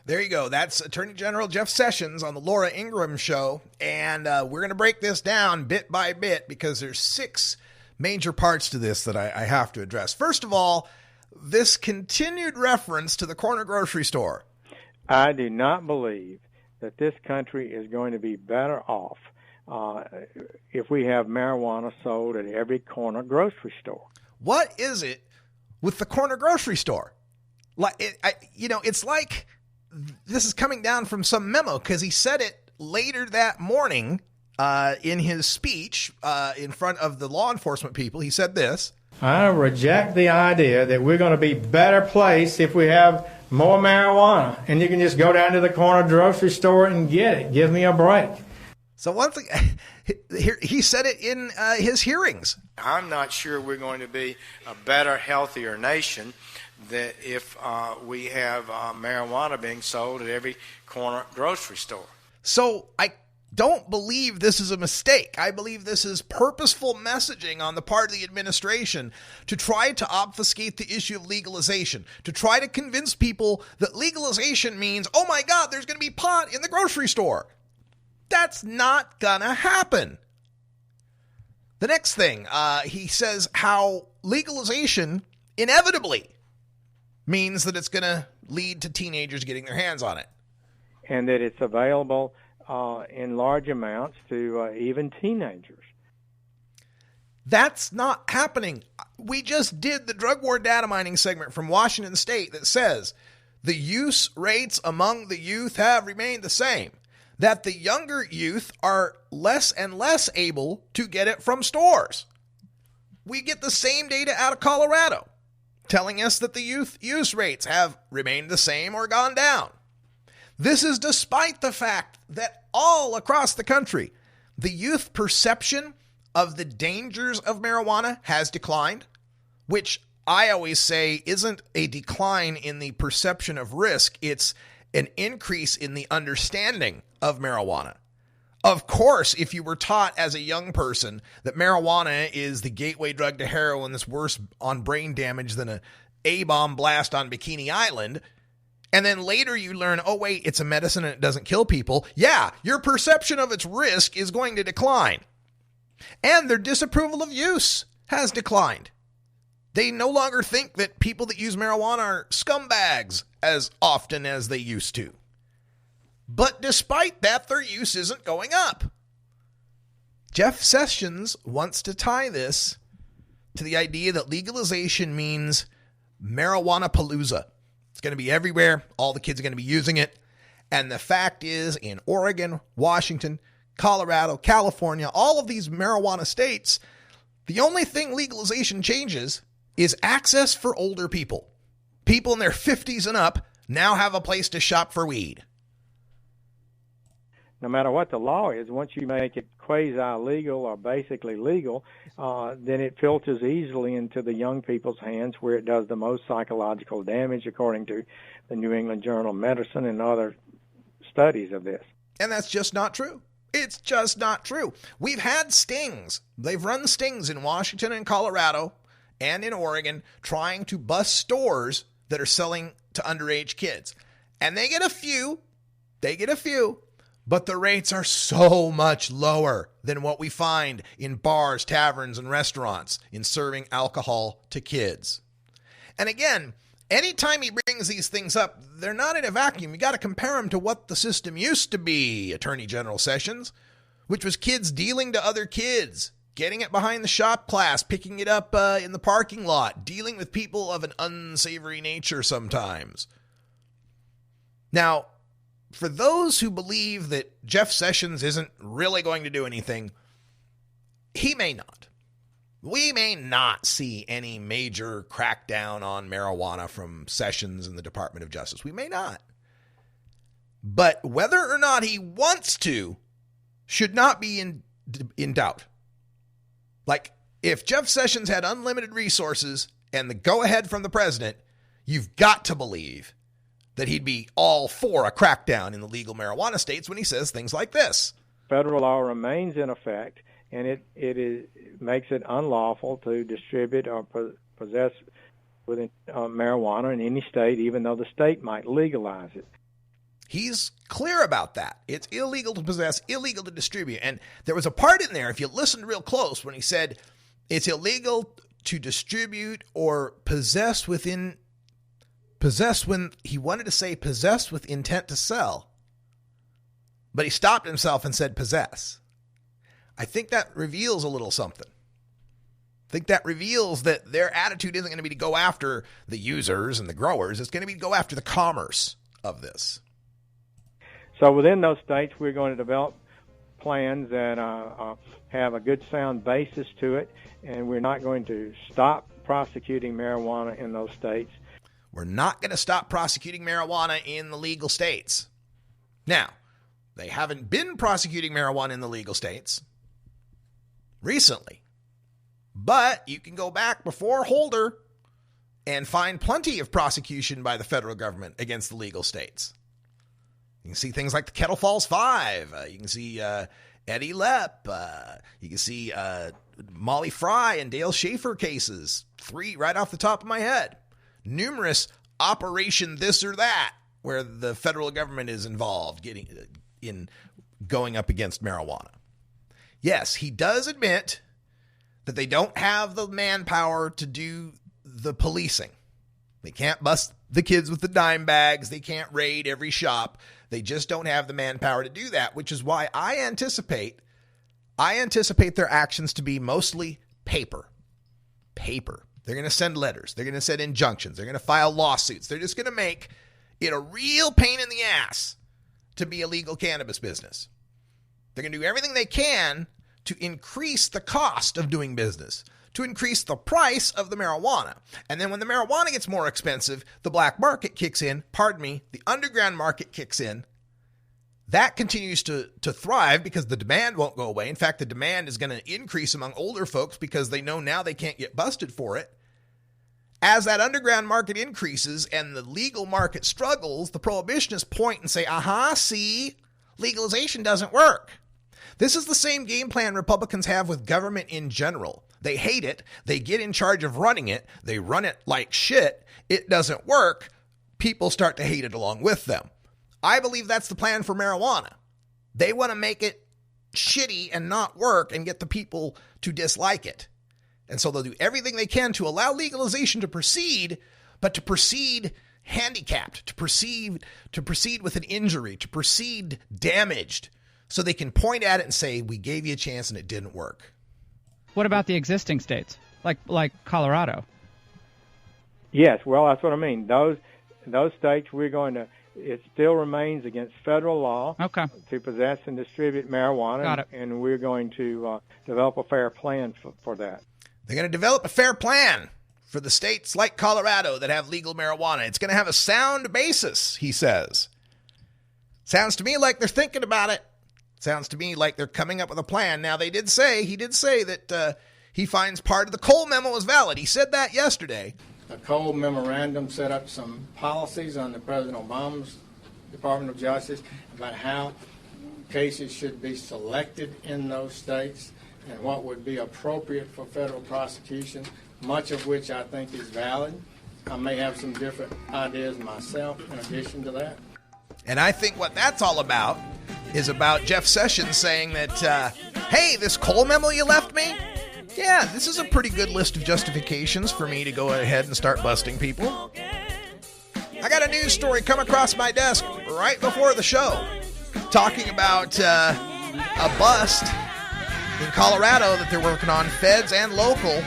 There you go. That's Attorney General Jeff Sessions on the Laura Ingraham Show. And we're going to break this down bit by bit because there's 6 major parts to this that I have to address. First of all, this continued reference to the corner grocery store. I do not believe that this country is going to be better off if we have marijuana sold at every corner grocery store. What is it with the corner grocery store? It's like this is coming down from some memo, because he said it later that morning in his speech in front of the law enforcement people. He said this: I reject the idea that we're going to be better placed if we have more marijuana and you can just go down to the corner grocery store and get it. Give me a break. So once again, he said it in his hearings. I'm not sure we're going to be a better, healthier nation that if we have marijuana being sold at every corner grocery store. So I don't believe this is a mistake. I believe this is purposeful messaging on the part of the administration to try to obfuscate the issue of legalization, to try to convince people that legalization means, oh my God, there's going to be pot in the grocery store. That's not gonna happen. The next thing, he says how legalization inevitably means that it's going to lead to teenagers getting their hands on it. And that it's available in large amounts to even teenagers. That's not happening. We just did the drug war data mining segment from Washington State that says the use rates among the youth have remained the same, that the younger youth are less and less able to get it from stores. We get the same data out of Colorado, telling us that the youth use rates have remained the same or gone down. This is despite the fact that all across the country, the youth perception of the dangers of marijuana has declined, which I always say isn't a decline in the perception of risk. It's an increase in the understanding of marijuana. Of course, if you were taught as a young person that marijuana is the gateway drug to heroin that's worse on brain damage than an A-bomb blast on Bikini Island, and then later you learn, oh wait, it's a medicine and it doesn't kill people, yeah, your perception of its risk is going to decline. And their disapproval of use has declined. They no longer think that people that use marijuana are scumbags as often as they used to. But despite that, their use isn't going up. Jeff Sessions wants to tie this to the idea that legalization means marijuana palooza. It's going to be everywhere. All the kids are going to be using it. And the fact is, in Oregon, Washington, Colorado, California, all of these marijuana states, the only thing legalization changes is access for older people. People in their 50s and up now have a place to shop for weed. No matter what the law is, once you make it quasi-legal or basically legal, then it filters easily into the young people's hands where it does the most psychological damage, according to the New England Journal of Medicine and other studies of this. And that's just not true. It's just not true. We've had stings. They've run stings in Washington and Colorado and in Oregon trying to bust stores that are selling to underage kids. And they get a few, but the rates are so much lower than what we find in bars, taverns, and restaurants in serving alcohol to kids. And again, anytime he brings these things up, they're not in a vacuum. You got to compare them to what the system used to be, Attorney General Sessions, which was kids dealing to other kids, getting it behind the shop class, picking it up in the parking lot, dealing with people of an unsavory nature sometimes. Now, for those who believe that Jeff Sessions isn't really going to do anything, he may not. We may not see any major crackdown on marijuana from Sessions and the Department of Justice. We may not. But whether or not he wants to should not be in doubt. Like, if Jeff Sessions had unlimited resources and the go-ahead from the president, you've got to believe that he'd be all for a crackdown in the legal marijuana states when he says things like this. Federal law remains in effect, and it makes it unlawful to distribute or possess within marijuana in any state, even though the state might legalize it. He's clear about that. It's illegal to possess, illegal to distribute. And there was a part in there, if you listened real close, when he said it's illegal to distribute or possess with intent to sell, but he stopped himself and said possess. I think that reveals a little something. I think that reveals that their attitude isn't going to be to go after the users and the growers. It's going to be to go after the commerce of this. So within those states, we're going to develop plans that have a good sound basis to it, and we're not going to stop prosecuting marijuana in those states. We're not going to stop prosecuting marijuana in the legal states. Now, they haven't been prosecuting marijuana in the legal states recently, but you can go back before Holder and find plenty of prosecution by the federal government against the legal states. You can see things like the Kettle Falls Five. You can see Eddie Lepp. You can see Molly Fry and Dale Schaefer cases. 3 right off the top of my head. Numerous Operation This or That, where the federal government is involved in going up against marijuana. Yes, he does admit that they don't have the manpower to do the policing. They can't bust the kids with the dime bags. They can't raid every shop. They just don't have the manpower to do that, which is why I anticipate their actions to be mostly paper. They're going to send letters. They're going to send injunctions. They're going to file lawsuits. They're just going to make it a real pain in the ass to be a legal cannabis business. They're going to do everything they can to increase the cost of doing business, to increase the price of the marijuana. And then when the marijuana gets more expensive, the black market kicks in, the underground market kicks in. That continues to thrive because the demand won't go away. In fact, the demand is going to increase among older folks because they know now they can't get busted for it. As that underground market increases and the legal market struggles, the prohibitionists point and say, see, legalization doesn't work. This is the same game plan Republicans have with government in general. They hate it. They get in charge of running it. They run it like shit. It doesn't work. People start to hate it along with them. I believe that's the plan for marijuana. They want to make it shitty and not work and get the people to dislike it. And so they'll do everything they can to allow legalization to proceed, but to proceed handicapped, to proceed with an injury, to proceed damaged, so they can point at it and say, we gave you a chance and it didn't work. What about the existing states, like Colorado? Yes, well, that's what I mean. Those states, it still remains against federal law to possess and distribute marijuana, and we're going to develop a fair plan for that. They're going to develop a fair plan for the states like Colorado that have legal marijuana. It's going to have a sound basis, he says. Sounds to me like they're thinking about it. Sounds to me like they're coming up with a plan. Now, he did say that he finds part of the Cole memo is valid. He said that yesterday. The Cole memorandum set up some policies under President Obama's Department of Justice about how cases should be selected in those states and what would be appropriate for federal prosecution, much of which I think is valid. I may have some different ideas myself in addition to that. And I think what that's all about is about Jeff Sessions saying that, hey, this Cole memo you left me? Yeah, this is a pretty good list of justifications for me to go ahead and start busting people. I got a news story come across my desk right before the show talking about a bust in Colorado that they're working on, feds and local,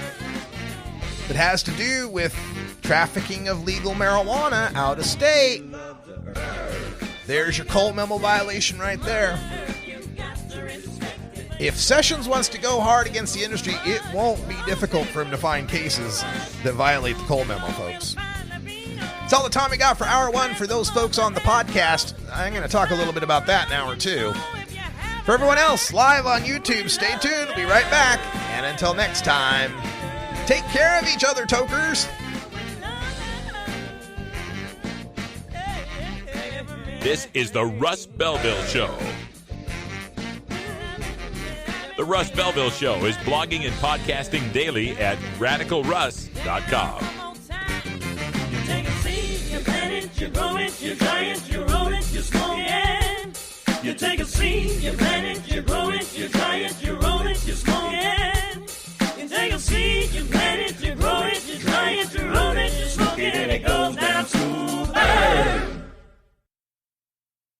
that has to do with trafficking of legal marijuana out of state. There's your Cole memo violation right there. If Sessions wants to go hard against the industry, it won't be difficult for him to find cases that violate the Cole memo, folks. That's all the time we got for Hour 1 for those folks on the podcast. I'm going to talk a little bit about that in Hour 2. For everyone else, live on YouTube, stay tuned. We'll be right back. And until next time, take care of each other, tokers. This is the Russ Belville Show. The Russ Belville Show is blogging and podcasting daily at RadicalRuss.com. You take a seed, you plant it, you grow it, you dry it, you roll it, you smoke it. You take a seed, you plant it, you grow it, you dry it, you roll it, you smoke it. You take a a seed, you plant it, you grow it, you dry it, you roll it, you smoke it, and it goes down smooth.